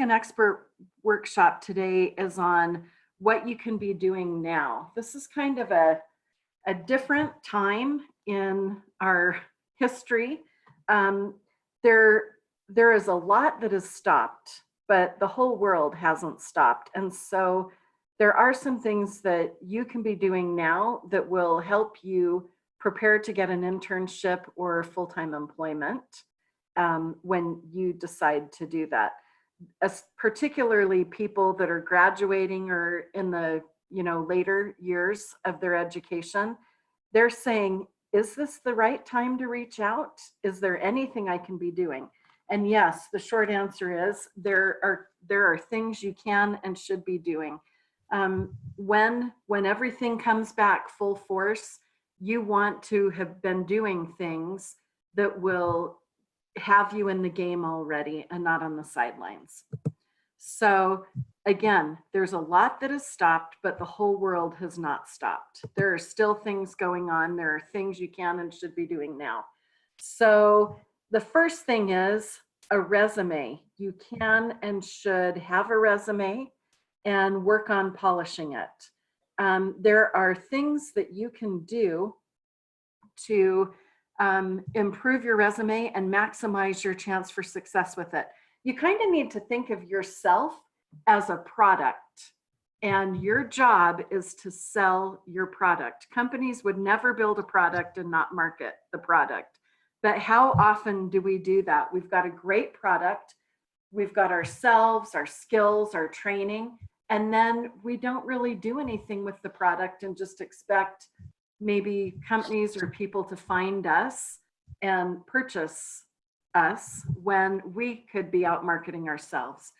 Ask an Expert workshop today is on what you can be doing now. This is kind of a different time in our history. Um, there is a lot that has stopped, but the whole world hasn't stopped. And so there are some things that you can be doing now that will help you prepare to get an internship or full-time employment when you decide to do that. As particularly people that are graduating or in the later years of their education, they're saying, is this the right time to reach out? Is there anything I can be doing? And yes, the short answer is there are things you can and should be doing. When everything comes back full force, you want to have been doing things that will have you in the game already and not on the sidelines. So again, there's a lot that has stopped, but the whole world has not stopped. There are still things going on. There are things you can and should be doing now. So the first thing is a resume. You can and should have a resume and work on polishing it. There are things that you can do to improve your resume and maximize your chance for success with it. You kind of need to think of yourself as a product, and your job is to sell your product. Companies would never build a product and not market the product. But how often do we do that? We've got a great product, we've got ourselves, our skills, our training, and then we don't really do anything with the product and just expect maybe companies or people to find us and purchase us when we could be out marketing ourselves.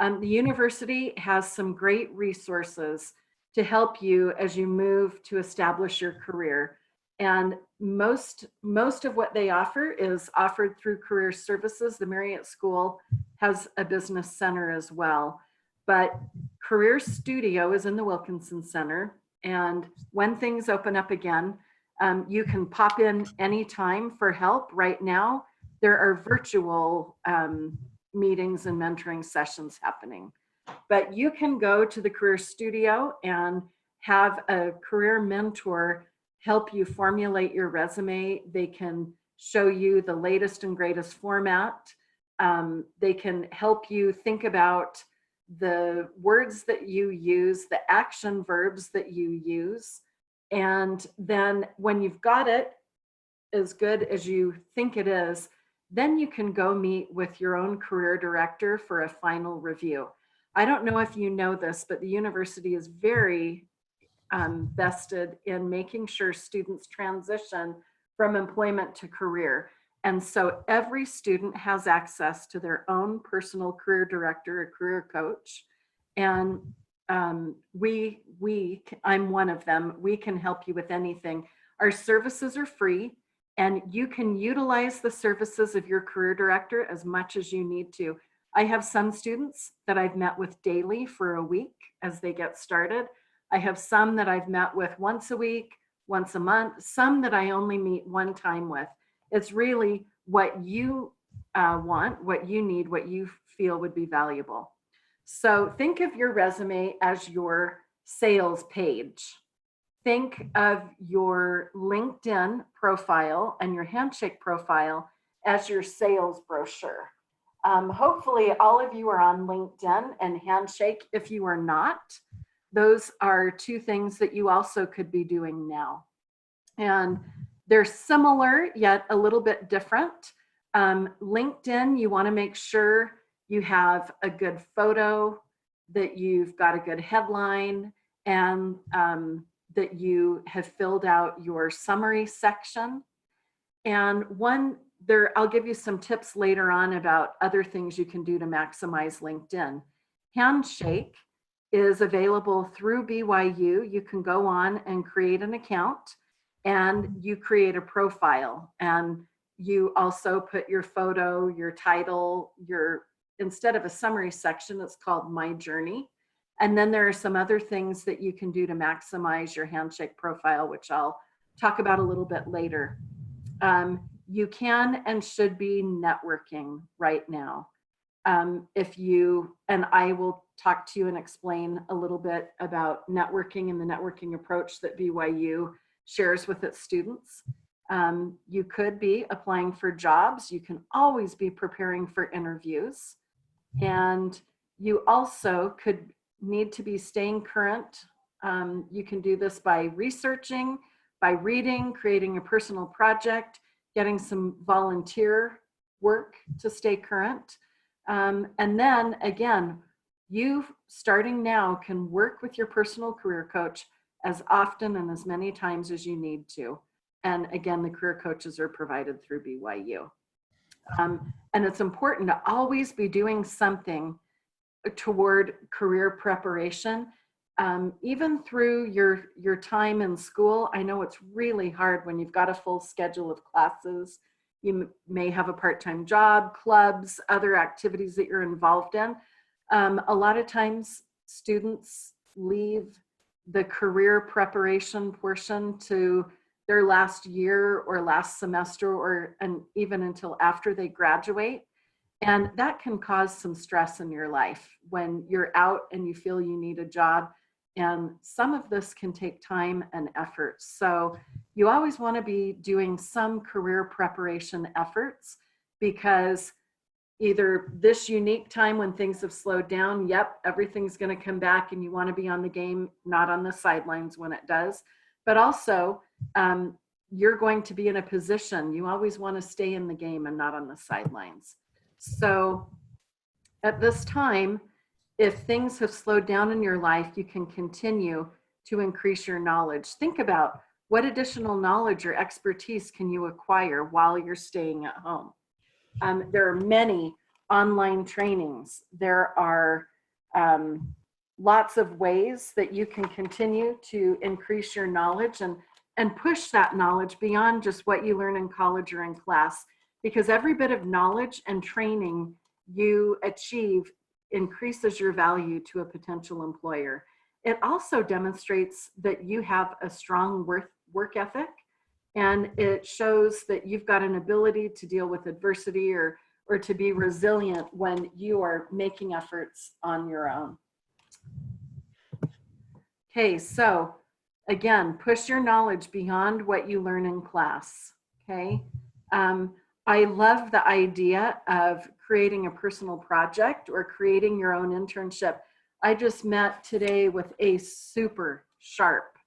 The university has some great resources to help you as you move to establish your career. And most of what they offer is offered through career services. The Marriott School has a business center as well. But Career Studio is in the Wilkinson Center. And when things open up again, you can pop in anytime for help. Right now, there are virtual meetings and mentoring sessions happening. But you can go to the Career Studio and have a career mentor help you formulate your resume. They can show you the latest and greatest format. They can help you think about the words that you use, the action verbs that you use. And then when you've got it as good as you think it is, then you can go meet with your own career director for a final review. I don't know if you know this, but the university is very vested in making sure students transition from employment to career. And so every student has access to their own personal career director or career coach. And I'm one of them. We can help you with anything. Our services are free, and you can utilize the services of your career director as much as you need to. I have some students that I've met with daily for a week as they get started. I have some that I've met with once a week, once a month, some that I only meet one time with. It's really what you want, what you need, what you feel would be valuable. So think of your resume as your sales page. Think of your LinkedIn profile and your Handshake profile as your sales brochure. Hopefully all of you are on LinkedIn and Handshake. If you are not, those are two things that you also could be doing now. And they're similar, yet a little bit different. LinkedIn, you want to make sure you have a good photo, that you've got a good headline, and that you have filled out your summary section. And I'll give you some tips later on about other things you can do to maximize LinkedIn. Handshake is available through BYU. You can go on and create an account, and you create a profile, and you also put your photo, your title, instead of a summary section, it's called My Journey. And then there are some other things that you can do to maximize your Handshake profile, which I'll talk about a little bit later. You can and should be networking right now. And I will talk to you and explain a little bit about networking and the networking approach that BYU shares with its students. You could be applying for jobs. You can always be preparing for interviews. And you also could need to be staying current. You can do this by researching, by reading, creating a personal project, getting some volunteer work to stay current. And then again, you starting now can work with your personal career coach as often and as many times as you need to. And again, the career coaches are provided through BYU. And it's important to always be doing something toward career preparation. Even through your time in school, I know it's really hard when you've got a full schedule of classes. You may have a part-time job, clubs, other activities that you're involved in. A lot of times students leave the career preparation portion to their last year or last semester and even until after they graduate. And that can cause some stress in your life when you're out and you feel you need a job. And some of this can take time and effort. So you always want to be doing some career preparation efforts, because either this unique time when things have slowed down, yep, everything's going to come back and you want to be on the game, not on the sidelines when it does. But also, you're going to be in a position, you always want to stay in the game and not on the sidelines. So at this time, if things have slowed down in your life, you can continue to increase your knowledge. Think about what additional knowledge or expertise can you acquire while you're staying at home. There are many online trainings. There are lots of ways that you can continue to increase your knowledge and push that knowledge beyond just what you learn in college or in class, because every bit of knowledge and training you achieve increases your value to a potential employer. It also demonstrates that you have a strong work ethic, and it shows that you've got an ability to deal with adversity or to be resilient when you are making efforts on your own. Okay, so again, push your knowledge beyond what you learn in class, okay? I love the idea of creating a personal project or creating your own internship. I just met today with a super sharp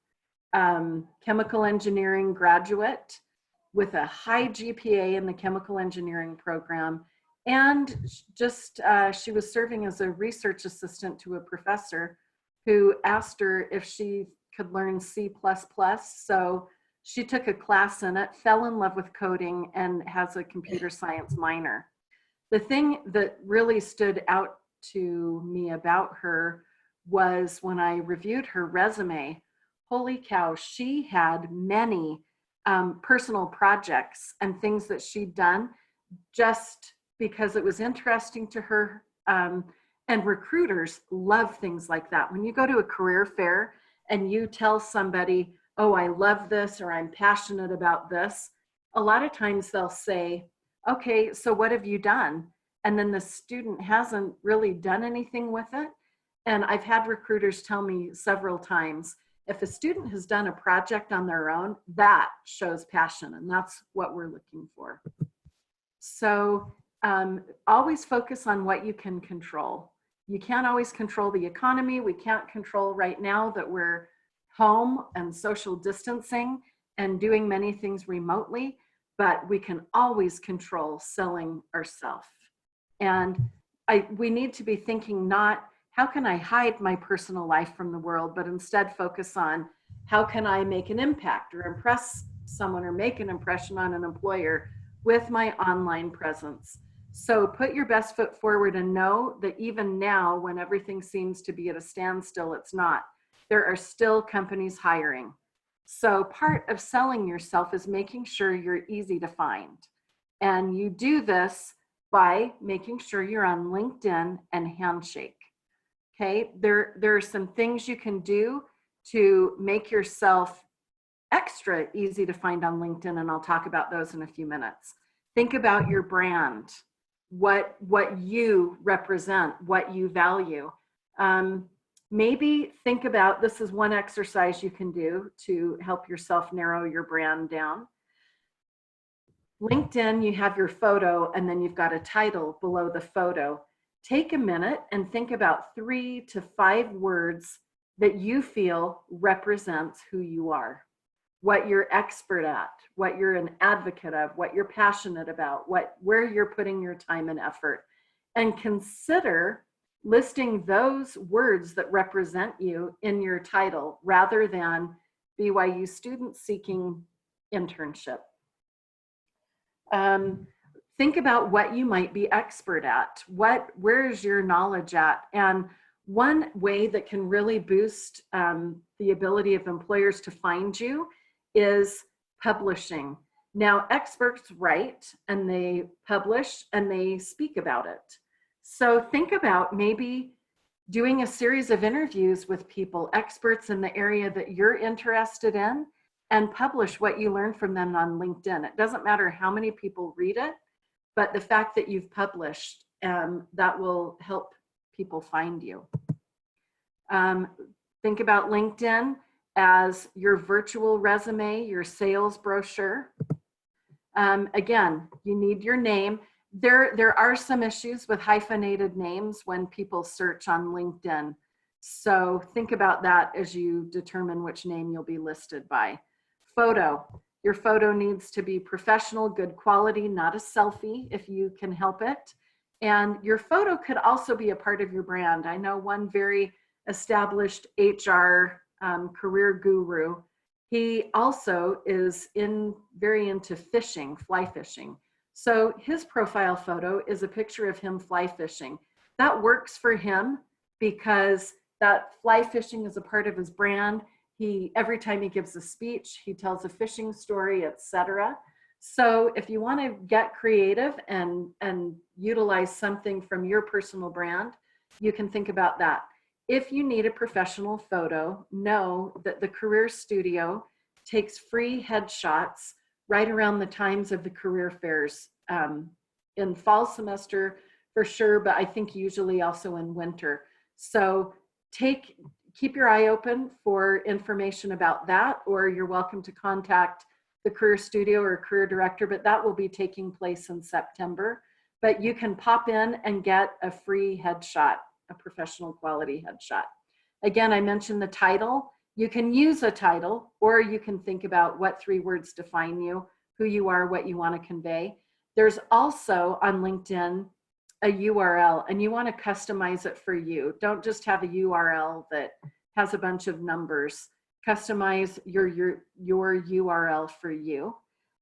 chemical engineering graduate with a high GPA in the chemical engineering program. And just, she was serving as a research assistant to a professor who asked her if she could learn C++. So she took a class in it, fell in love with coding, and has a computer science minor. The thing that really stood out to me about her was when I reviewed her resume, holy cow, she had many personal projects and things that she'd done just because it was interesting to her. And recruiters love things like that. When you go to a career fair and you tell somebody, oh, I love this, or I'm passionate about this, a lot of times they'll say, okay, so what have you done? And then the student hasn't really done anything with it. And I've had recruiters tell me several times, if a student has done a project on their own, that shows passion, and that's what we're looking for. So always focus on what you can control. You can't always control the economy. We can't control right now that we're home and social distancing and doing many things remotely, but we can always control selling ourselves. And we need to be thinking not, how can I hide my personal life from the world, but instead focus on how can I make an impact or impress someone or make an impression on an employer with my online presence. So put your best foot forward and know that even now, when everything seems to be at a standstill, it's not. There are still companies hiring. So part of selling yourself is making sure you're easy to find. And you do this by making sure you're on LinkedIn and Handshake. Okay, there are some things you can do to make yourself extra easy to find on LinkedIn, and I'll talk about those in a few minutes. Think about your brand. what you represent, what you value. Maybe think about, this is one exercise you can do to help yourself narrow your brand down. LinkedIn, you have your photo and then you've got a title below the photo. Take a minute and think about 3 to 5 words that you feel represents who you are, what you're expert at, what you're an advocate of, what you're passionate about, where you're putting your time and effort. And consider listing those words that represent you in your title rather than BYU student seeking internship. Think about what you might be expert at. Where is your knowledge at? And one way that can really boost the ability of employers to find you is publishing. Now, experts write and they publish and they speak about it. So think about maybe doing a series of interviews with people, experts in the area that you're interested in, and publish what you learned from them on LinkedIn. It doesn't matter how many people read it, but the fact that you've published, that will help people find you. Think about LinkedIn as your virtual resume, your sales brochure. Again, you need your name. There are some issues with hyphenated names when people search on LinkedIn. So think about that as you determine which name you'll be listed by. Photo. Your photo needs to be professional, good quality, not a selfie if you can help it. And your photo could also be a part of your brand. I know one very established HR career guru. He also is very into fishing, fly fishing. So his profile photo is a picture of him fly fishing. That works for him because that fly fishing is a part of his brand. Every time he gives a speech, he tells a fishing story, etc. So if you want to get creative and utilize something from your personal brand, you can think about that. If you need a professional photo, know that the Career Studio takes free headshots right around the times of the career fairs, in fall semester for sure, but I think usually also in winter. So keep your eye open for information about that, or you're welcome to contact the Career Studio or Career Director, but that will be taking place in September. But you can pop in and get a free headshot, a professional quality headshot. Again, I mentioned the title. You can use a title, or you can think about what 3 words define you, who you are, what you want to convey. There's also on LinkedIn a URL, and you want to customize it for you. Don't just have a URL that has a bunch of numbers. Customize your URL for you,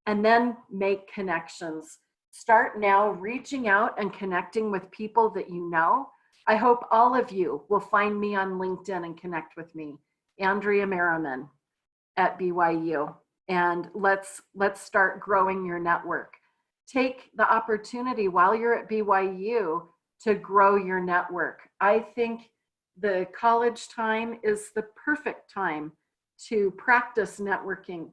and then make connections. Start now reaching out and connecting with people that you know. I hope all of you will find me on LinkedIn and connect with me, Andrea Merriman at BYU, and let's start growing your network. Take the opportunity while you're at BYU to grow your network. I think the college time is the perfect time to practice networking.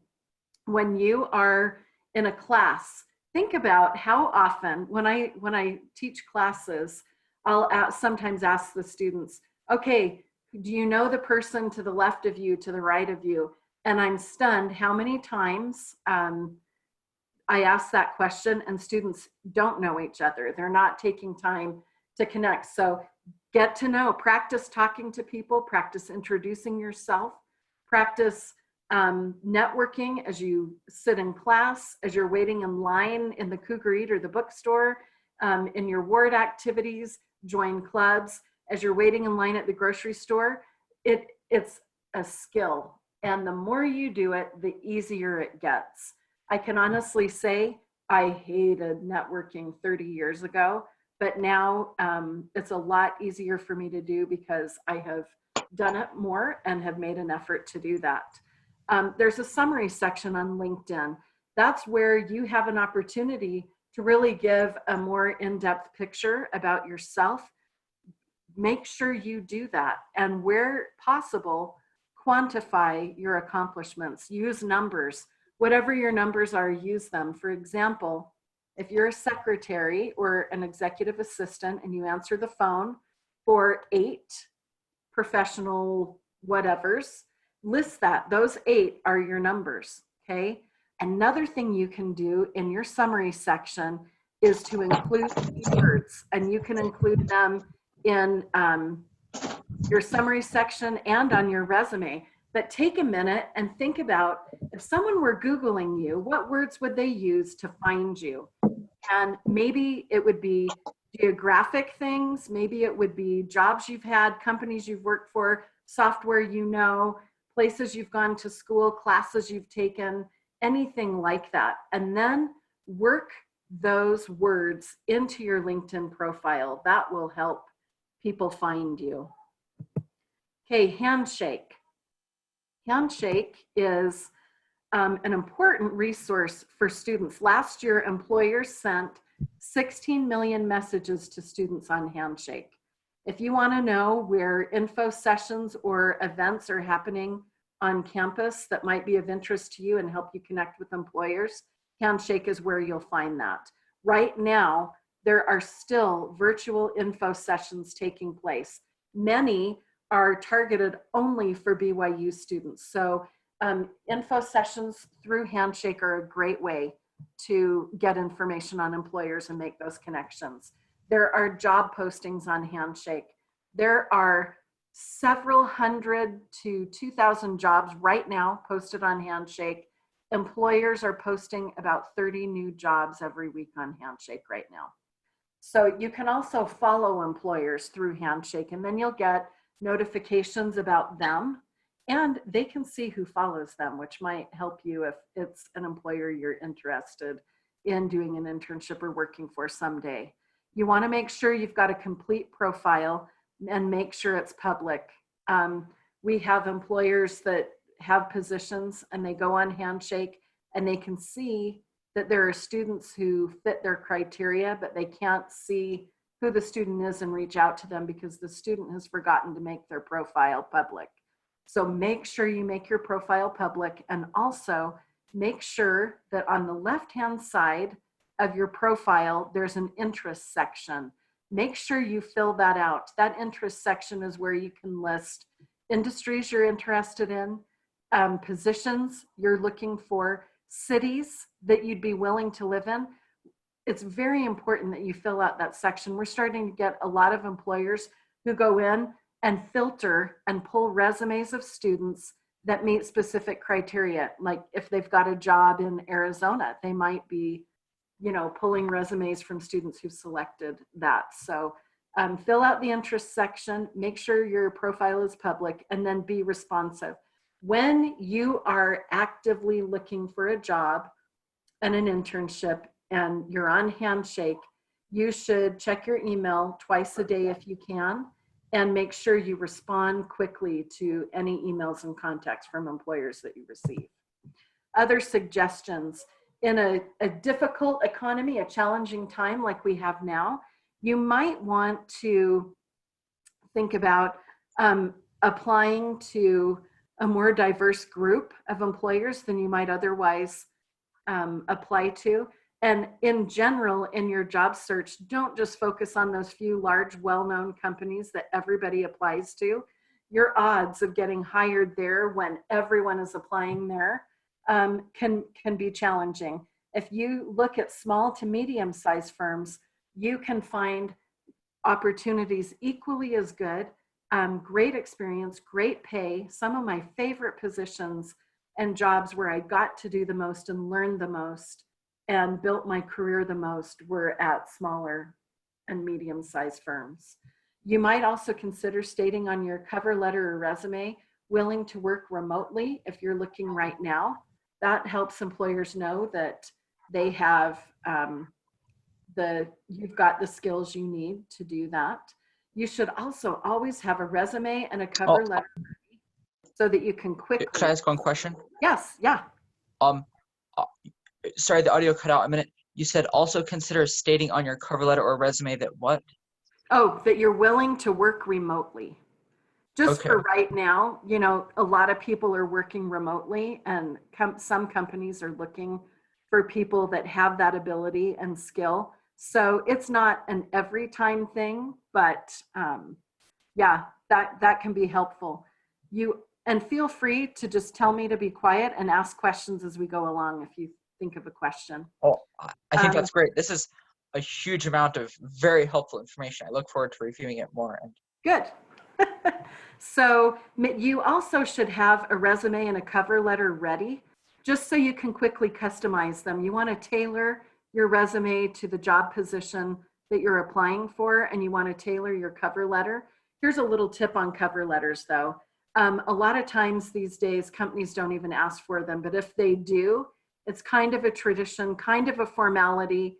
When you are in a class, think about how often, when I teach classes, I'll sometimes ask the students, okay, do you know the person to the left of you, to the right of you? And I'm stunned how many times I ask that question and students don't know each other. They're not taking time to connect. So get to know, practice talking to people, practice introducing yourself, practice networking as you sit in class, as you're waiting in line in the Cougar Eat or the bookstore, in your ward activities, join clubs, as you're waiting in line at the grocery store. It's a skill. And the more you do it, the easier it gets. I can honestly say I hated networking 30 years ago, but now it's a lot easier for me to do because I have done it more and have made an effort to do that. There's a summary section on LinkedIn. That's where you have an opportunity to really give a more in-depth picture about yourself. Make sure you do that, and where possible, quantify your accomplishments. Use numbers. Whatever your numbers are, use them. For example, If you're a secretary or an executive assistant and you answer the phone for 8 professional whatevers, list that. Those 8 are your numbers, okay? Another thing you can do in your summary section is to include keywords, and you can include them in your summary section and on your resume. But take a minute and think about, if someone were Googling you, what words would they use to find you? And maybe it would be geographic things, maybe it would be jobs you've had, companies you've worked for, software you know, places you've gone to school, classes you've taken, anything like that. And then work those words into your LinkedIn profile. That will help people find you. Okay, Handshake. Handshake is an important resource for students. Last year, employers sent 16 million messages to students on Handshake. If you want to know where info sessions or events are happening on campus that might be of interest to you and help you connect with employers, Handshake is where you'll find that. Right now, there are still virtual info sessions taking place. Many are targeted only for BYU students. So info sessions through Handshake are a great way to get information on employers and make those connections. There are job postings on Handshake. There are several hundred to 2,000 jobs right now posted on Handshake. Employers are posting about 30 new jobs every week on Handshake right now. So you can also follow employers through Handshake, and then you'll get notifications about them, and they can see who follows them, which might help you if it's an employer you're interested in doing an internship or working for someday. You want to make sure you've got a complete profile and make sure it's public. We have employers that have positions and they go on Handshake and they can see that there are students who fit their criteria, but they can't see who the student is and reach out to them because the student has forgotten to make their profile public. So make sure you make your profile public, and also make sure that on the left-hand side of your profile, there's an interest section. Make sure you fill that out. That interest section is where you can list industries you're interested in, positions you're looking for, cities that you'd be willing to live in. It's very important that you fill out that section. We're starting to get a lot of employers who go in and filter and pull resumes of students that meet specific criteria. Like if they've got a job in Arizona, they might be, pulling resumes from students who've selected that. So fill out the interest section, make sure your profile is public, and then be responsive. When you are actively looking for a job and an internship and you're on Handshake, you should check your email twice a day if you can, and make sure you respond quickly to any emails and contacts from employers that you receive. Other suggestions: in a difficult economy, a challenging time like we have now, you might want to think about applying to a more diverse group of employers than you might otherwise apply to. And in general, in your job search, don't just focus on those few large, well-known companies that everybody applies to. Your odds of getting hired there when everyone is applying there can be challenging. If you look at small to medium-sized firms, you can find opportunities equally as good, great experience, great pay. Some of my favorite positions and jobs where I got to do the most and learn the most and built my career the most were at smaller and medium-sized firms. You might also consider stating on your cover letter or resume, willing to work remotely if you're looking right now. That helps employers know that they have you've got the skills you need to do that. You should also always have a resume and a cover letter so that you can quickly. Could I ask one question? Yes, yeah. Sorry, the audio cut out a minute. You said also consider stating on your cover letter or resume that what? Oh, that you're willing to work remotely. Just for right now, a lot of people are working remotely, and some companies are looking for people that have that ability and skill. So it's not an every time thing, but yeah, that can be helpful. And feel free to just tell me to be quiet and ask questions as we go along if you think of a question. Oh, I think Um, that's great. This is a huge amount of very helpful information. I look forward to reviewing it more. And Good. So you also should have a resume and a cover letter ready, just so you can quickly customize them. You want to tailor your resume to the job position that you're applying for, and you want to tailor your cover letter. Here's a little tip on cover letters, though. A lot of times these days, companies don't even ask for them, but if they do, it's kind of a tradition, kind of a formality.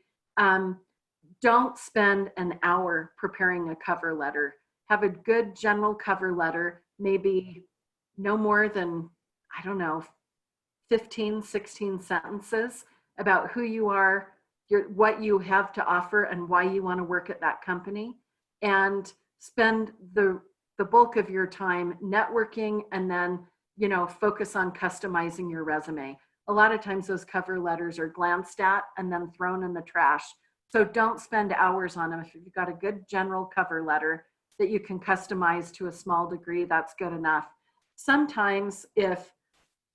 Don't spend an hour preparing a cover letter. Have a good general cover letter, maybe no more than, I don't know, 15, 16 sentences about who you are, what you have to offer, and why you want to work at that company. And spend the bulk of your time networking, and then, focus on customizing your resume. A lot of times those cover letters are glanced at and then thrown in the trash. So don't spend hours on them. If you've got a good general cover letter that you can customize to a small degree, that's good enough. Sometimes if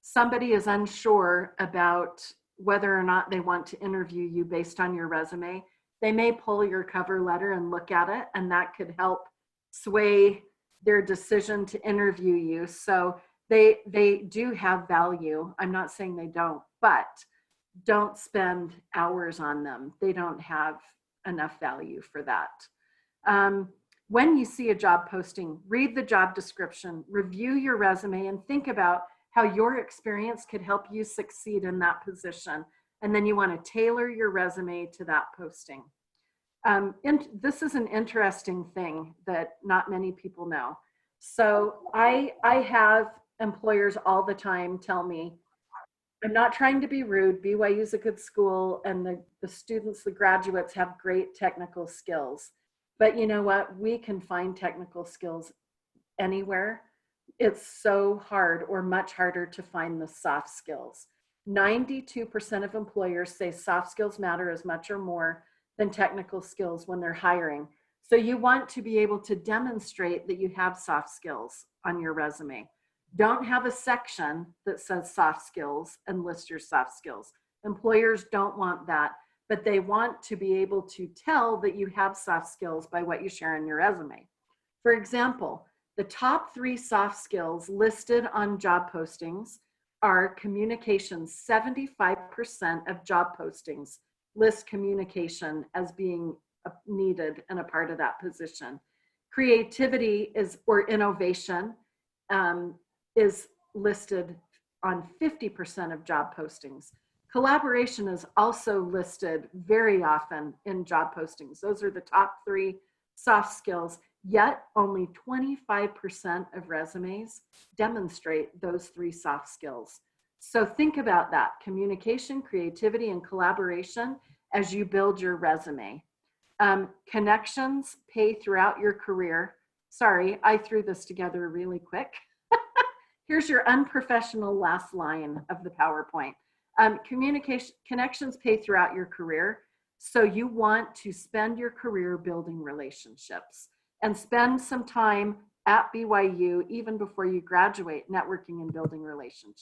somebody is unsure about whether or not they want to interview you based on your resume, they may pull your cover letter and look at it, and that could help sway their decision to interview you. So they do have value. I'm not saying they don't, but don't spend hours on them. They don't have enough value for that. When you see a job posting, read the job description, review your resume, and think about how your experience could help you succeed in that position. And then you want to tailor your resume to that posting. This is an interesting thing that not many people know. So I have employers all the time tell me, I'm not trying to be rude. BYU is a good school, and the students, the graduates, have great technical skills. But you know what? We can find technical skills anywhere. It's so hard, or much harder, to find the soft skills. 92% of employers say soft skills matter as much or more than technical skills when they're hiring. So you want to be able to demonstrate that you have soft skills on your resume. Don't have a section that says soft skills and list your soft skills. Employers don't want that, but they want to be able to tell that you have soft skills by what you share in your resume. For example, the top 3 soft skills listed on job postings are communication. 75% of job postings list communication as being needed and a part of that position. Creativity or innovation is listed on 50% of job postings. Collaboration is also listed very often in job postings. Those are the top 3 soft skills, yet only 25% of resumes demonstrate those 3 soft skills. So think about that: communication, creativity, and collaboration as you build your resume. Connections pay throughout your career. Sorry, I threw this together really quick. Here's your unprofessional last line of the PowerPoint. Connections pay throughout your career. So you want to spend your career building relationships, and spend some time at BYU, even before you graduate, networking and building relationships.